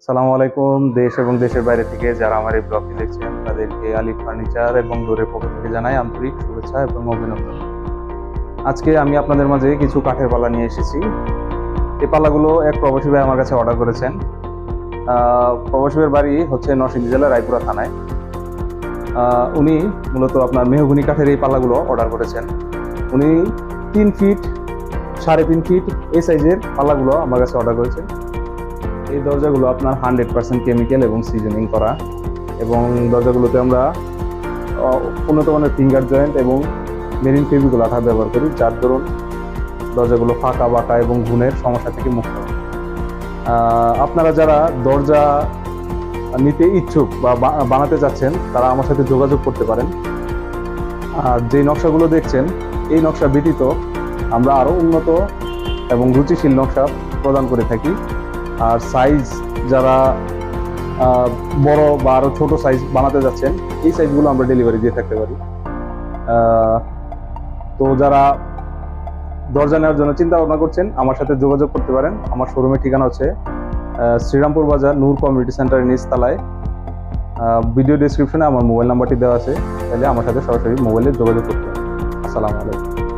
আসসালামু আলাইকুম। দেশ এবং দেশের বাইরে থেকে যারা আমার এই ব্লগটি দেখছেন তাদেরকে আলিফ ফার্নিচার এবং ডোরের পক্ষ থেকে জানাই আন্তরিক শুভেচ্ছা এবং অভিনন্দন। আজকে আমি আপনাদের মাঝে কিছু কাঠের পাল্লা নিয়ে এসেছি। এই পাল্লাগুলো এক প্রবাসী ভাই আমার কাছে অর্ডার করেছেন। প্রবাসী ভাইয়ের বাড়ি হচ্ছে নরসিংদী জেলার রায়পুরা থানায়। উনি মূলত আপনার মেহগনি কাঠের এই পাল্লাগুলো অর্ডার করেছেন। উনি 3 ফিট 3.5 ফিট এই সাইজের পাল্লাগুলো আমার কাছে অর্ডার করেছেন। এই দরজাগুলো আপনার 100% কেমিক্যাল এবং সিজনিং করা, এবং দরজাগুলোতে আমরা উন্নত মানের ফিঙ্গার জয়েন্ট এবং মেরিন ফেব্রিক আঠা ব্যবহার করি, যার দরুন দরজাগুলো ফাঁকা বাঁকা এবং ঘুণের সমস্যা থেকে মুক্ত। আপনারা যারা দরজা নিতে ইচ্ছুক বা বানাতে চাচ্ছেন তারা আমার সাথে যোগাযোগ করতে পারেন। আর যে নকশাগুলো দেখছেন এই নকশা ব্যতীত আমরা আরও উন্নত এবং রুচিশীল নকশা প্রদান করে থাকি। আর সাইজ যারা বড় বা আরো ছোট সাইজ বানাতে যাচ্ছেন এই সাইজগুলো আমরা ডেলিভারি দিয়ে থাকতে পারি। তো যারা দরজা নেওয়ার জন্য চিন্তা ভাবনা করছেন আমার সাথে যোগাযোগ করতে পারেন। আমার শোরুমের ঠিকানা হচ্ছে শ্রীরামপুর বাজার নূর কমিউনিটি সেন্টারের নিচতলায়। ভিডিও ডেসক্রিপশনে আমার মোবাইল নাম্বারটি দেওয়া আছে, তাহলে আমার সাথে সরাসরি মোবাইলে যোগাযোগ করতে পারেন। আসসালামু আলাইকুম।